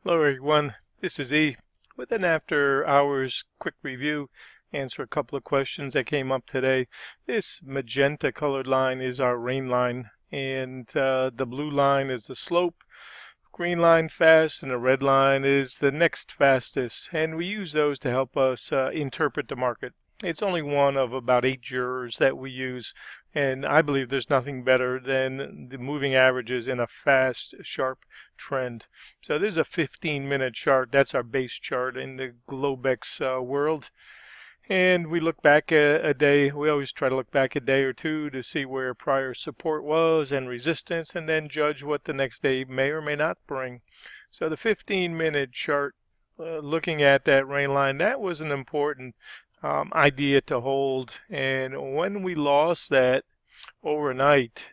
Hello everyone, this is E with an after hours quick review, answer a couple of questions that came up today. This magenta colored line is our rain line, and the blue line is the slope, green line fast, and the red line is the next fastest, and we use those to help us interpret the market. It's only one of about 8 jurors that we use, and I believe there's nothing better than the moving averages in a fast, sharp trend. So this is a 15-minute chart. That's our base chart in the Globex world. And we look back a day. We always try to look back a day or two to see where prior support was and resistance, and then judge what the next day may or may not bring. So the 15-minute chart, looking at that rain line, that was an important idea to hold. And when we lost that overnight,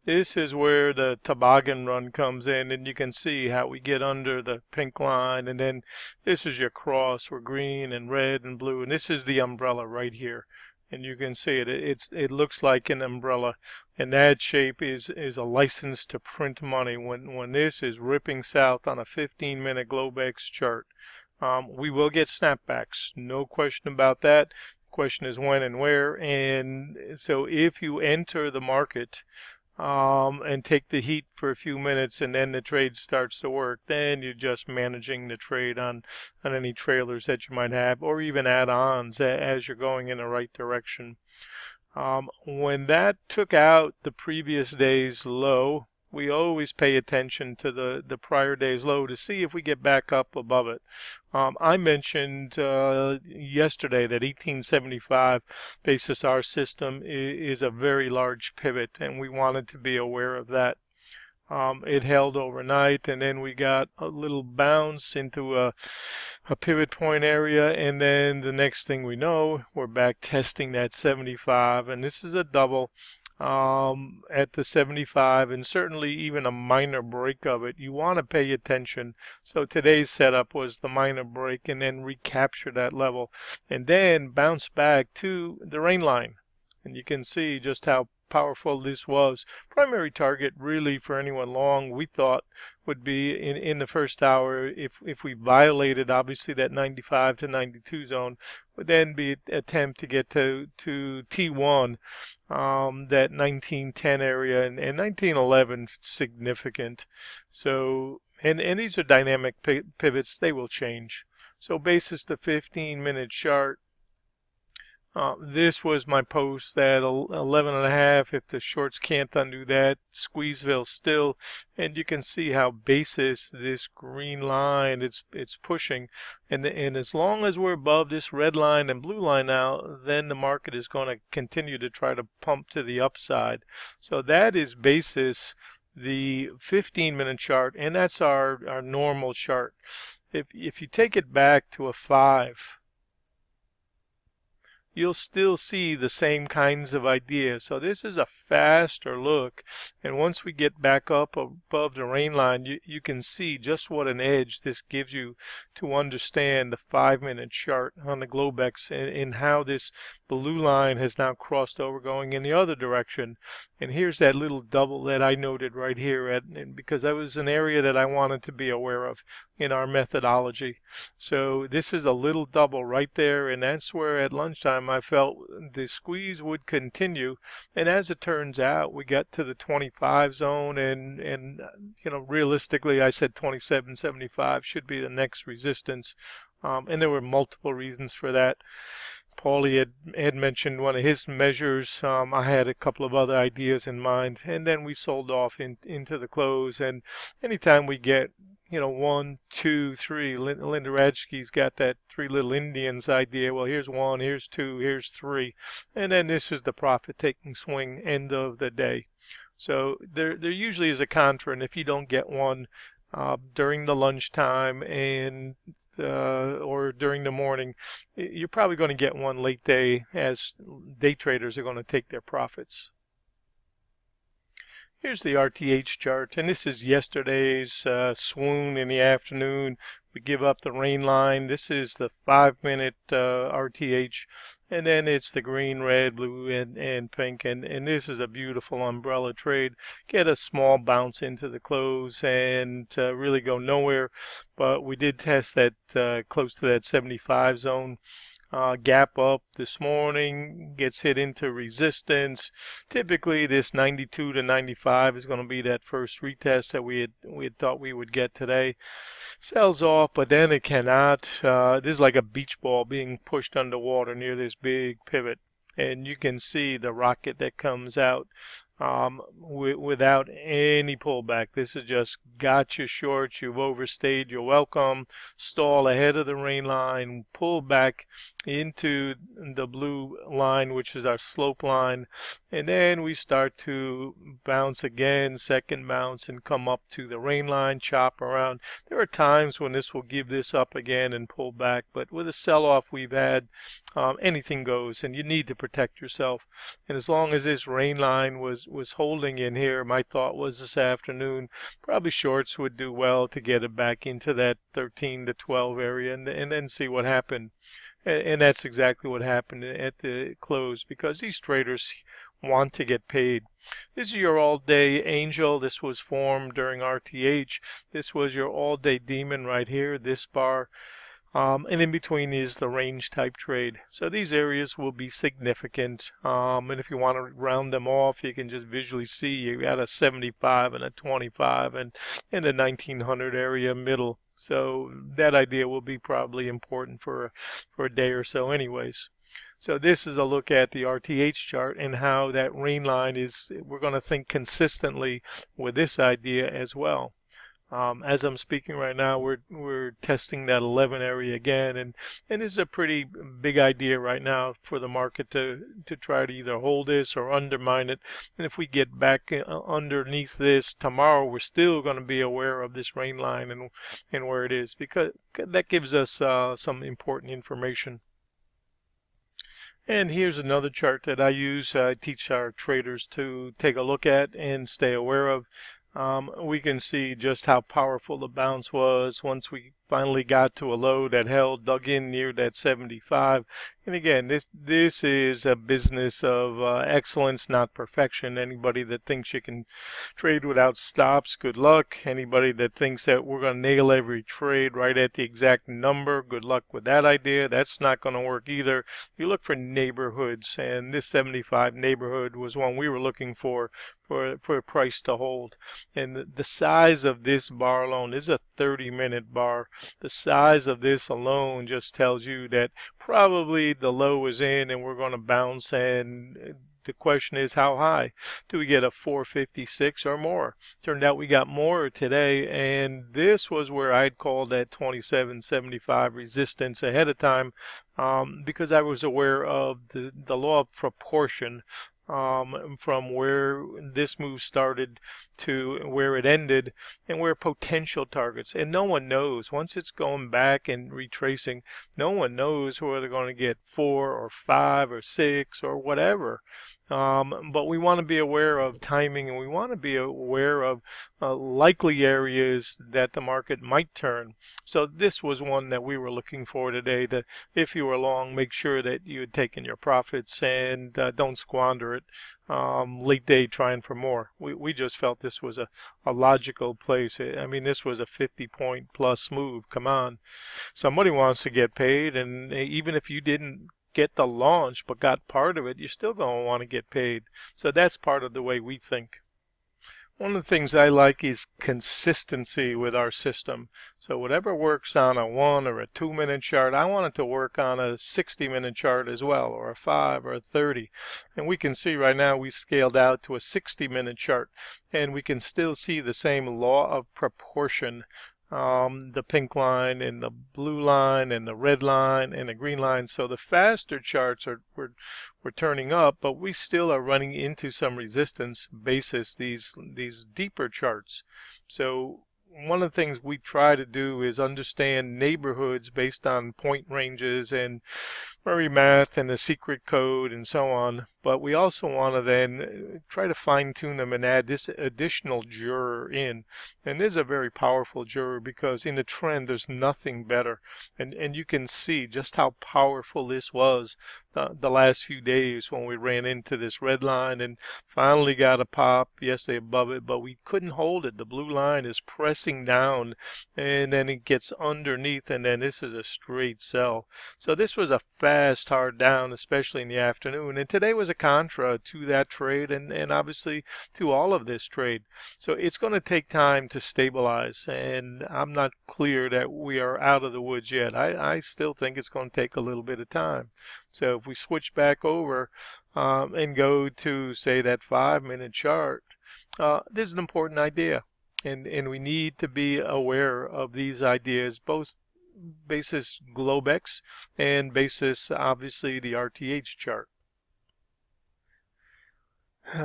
this is where the toboggan run comes in, and you can see how we get under the pink line, and then this is your cross where green and red and blue, and this is the umbrella right here. And you can see it. It looks like an umbrella, and that shape is a license to print money. When this is ripping south on a 15-minute Globex chart, we will get snapbacks, no question about that. The question is when and where. And so if you enter the market and take the heat for a few minutes, and then the trade starts to work, then you're just managing the trade on any trailers that you might have, or even add-ons as you're going in the right direction. When that took out the previous day's low, we always pay attention to the prior day's low to see if we get back up above it. I mentioned yesterday that 1875 basis our system is a very large pivot, and we wanted to be aware of that. It held overnight, and then we got a little bounce into a pivot point area, and then the next thing we know, we're back testing that 75, and this is a double at the 75, and certainly even a minor break of it. You want to pay attention. So today's setup was the minor break and then recapture that level and then bounce back to the rain line. And you can see just how powerful this was. Primary target really for anyone long, we thought, would be in the first hour. If we violated obviously that 95 to 92 zone, would then be an attempt to get to T1, that 1910 area, and 1911 significant. So and these are dynamic pivots, they will change. So basis the 15-minute chart. This was my post at 11.5. If the shorts can't undo that, Squeezeville still, and you can see how basis this green line it's pushing, and as long as we're above this red line and blue line now, then the market is going to continue to try to pump to the upside. So that is basis the 15-minute chart, and that's our normal chart. If you take it back to a 5, you'll still see the same kinds of ideas. So this is a faster look, and once we get back up above the rain line, you can see just what an edge this gives you to understand the 5-minute chart on the Globex, and how this blue line has now crossed over going in the other direction. And here's that little double that I noted right here, because that was an area that I wanted to be aware of in our methodology. So this is a little double right there, and that's where at lunchtime I felt the squeeze would continue. And as it turns out, we got to the 25 zone, and you know, realistically I said 27.75 should be the next resistance, and there were multiple reasons for that. Paulie had mentioned one of his measures. I had a couple of other ideas in mind, and then we sold off into the close. And anytime we get, you know, 1, 2, 3, Linda Radschke's got that 3 little Indians idea. Well, here's 1, here's 2, here's 3, and then this is the profit-taking swing end of the day. So there usually is a contra, and if you don't get one during the lunchtime and or during the morning, you're probably going to get one late day, as day traders are going to take their profits. Here's the RTH chart, and this is yesterday's swoon in the afternoon. We give up the rain line. This is the 5-minute RTH, and then it's the green, red, blue, and pink, and this is a beautiful umbrella trade. Get a small bounce into the close and really go nowhere, but we did test that close to that 75 zone. Gap up this morning, gets hit into resistance. Typically this 92 to 95 is going to be that first retest that we had thought we would get today. Sells off, but then it cannot. This is like a beach ball being pushed underwater near this big pivot, and you can see the rocket that comes out without any pullback. This is just got you short, you've overstayed your welcome, stall ahead of the rain line, pull back into the blue line, which is our slope line, and then we start to bounce again, second bounce, and come up to the rain line, chop around. There are times when this will give this up again and pull back, but with a sell-off we've had, anything goes, and you need to protect yourself. And as long as this rain line was holding in here, my thought was this afternoon probably shorts would do well to get it back into that 13 to 12 area and then see what happened. And that's exactly what happened at the close, because these traders want to get paid. This is your all-day angel. This was formed during RTH. This was your all-day demon right here, this bar. And in between is the range type trade. So these areas will be significant. And if you want to round them off, you can just visually see you got a 75 and a 25 and in the 1900 area middle. So that idea will be probably important for a day or so anyways. So this is a look at the RTH chart and how that rain line is, we're going to think consistently with this idea as well. As I'm speaking right now, we're testing that 11 area again, and this is a pretty big idea right now for the market to try to either hold this or undermine it. And if we get back underneath this tomorrow, we're still going to be aware of this rain line and where it is, because that gives us some important information. And here's another chart that I use. I teach our traders to take a look at and stay aware of. We can see just how powerful the bounce was once we finally got to a low that held, dug in near that 75. And again, this is a business of excellence, not perfection. Anybody that thinks you can trade without stops, good luck. Anybody that thinks that we're going to nail every trade right at the exact number, good luck with that idea. That's not going to work either. You look for neighborhoods, and this 75 neighborhood was one we were looking for a price to hold. And the size of this bar alone is a 30-minute bar. The size of this alone just tells you that probably the low is in and we're going to bounce, and the question is how high. Do we get a 456 or more? Turned out we got more today, and this was where I'd called that 27.75 resistance ahead of time, because I was aware of the law of proportion. From where this move started to where it ended, and where potential targets. And no one knows. Once it's going back and retracing, no one knows whether they're going to get 4 or 5 or 6 or whatever. But we want to be aware of timing, and we want to be aware of likely areas that the market might turn. So this was one that we were looking for today. That if you were long, make sure that you had taken your profits and don't squander it late day trying for more. We just felt this was a logical place. I mean, this was a 50-point plus move. Come on. Somebody wants to get paid, and even if you didn't get the launch but got part of it, you're still going to want to get paid. So that's part of the way we think. One of the things I like is consistency with our system. So whatever works on a 1 or a 2-minute chart, I want it to work on a 60-minute chart as well, or a 5 or a 30. And we can see right now we scaled out to a 60-minute chart, and we can still see the same law of proportion. The pink line and the blue line and the red line and the green line. So the faster charts we're turning up, but we still are running into some resistance basis, these deeper charts. So one of the things we try to do is understand neighborhoods based on point ranges and Murray math and the secret code and so on. But we also want to then try to fine tune them and add this additional juror in. And this is a very powerful juror because in the trend there's nothing better. And you can see just how powerful this was the last few days when we ran into this red line and finally got a pop yesterday above it, but we couldn't hold it. The blue line is pressing down and then it gets underneath, and then this is a straight sell. So this was a fast hard down, especially in the afternoon, and today was a contra to that trade and obviously to all of this trade. So it's going to take time to stabilize, and I'm not clear that we are out of the woods yet. I still think it's going to take a little bit of time. So if we switch back over and go to, say, that 5-minute chart, this is an important idea. And we need to be aware of these ideas, both basis Globex and basis, obviously, the RTH chart.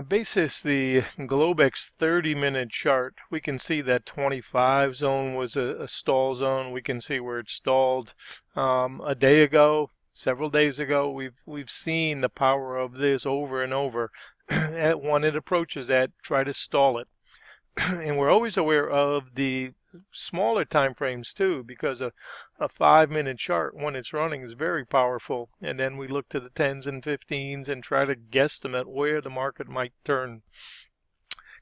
Basis the Globex 30-minute chart, we can see that 25 zone was a stall zone. We can see where it stalled a day ago. Several days ago, we've seen the power of this over and over. When it approaches that, try to stall it. And we're always aware of the smaller time frames too, because a 5-minute chart when it's running is very powerful. And then we look to the 10s and 15s and try to guesstimate where the market might turn.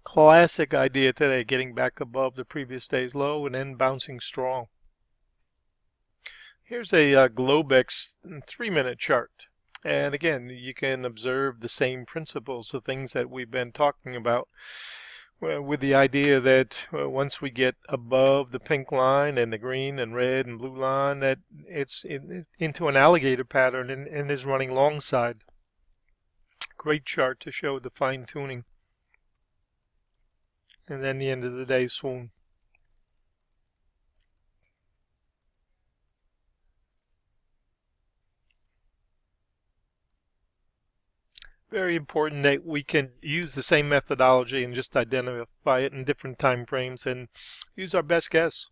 Classic idea today, getting back above the previous day's low and then bouncing strong. Here's a Globex 3-minute chart. And again, you can observe the same principles, the things that we've been talking about, with the idea that once we get above the pink line and the green and red and blue line, that it's into an alligator pattern and is running long side. Great chart to show the fine tuning. And then the end of the day swoon. Very important that we can use the same methodology and just identify it in different time frames and use our best guess.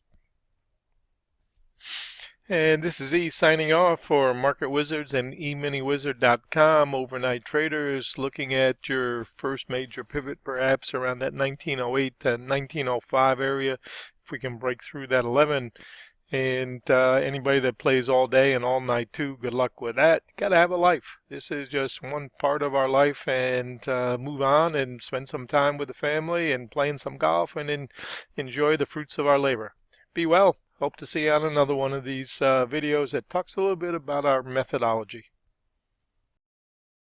And this is E signing off for Market Wizards and eminywizard.com. Overnight traders, looking at your first major pivot perhaps around that 1908 to 1905 area. If we can break through that 11. And anybody that plays all day and all night too, good luck with that. Got to have a life. This is just one part of our life, and move on and spend some time with the family and playing some golf and then enjoy the fruits of our labor. Be well. Hope to see you on another one of these videos that talks a little bit about our methodology.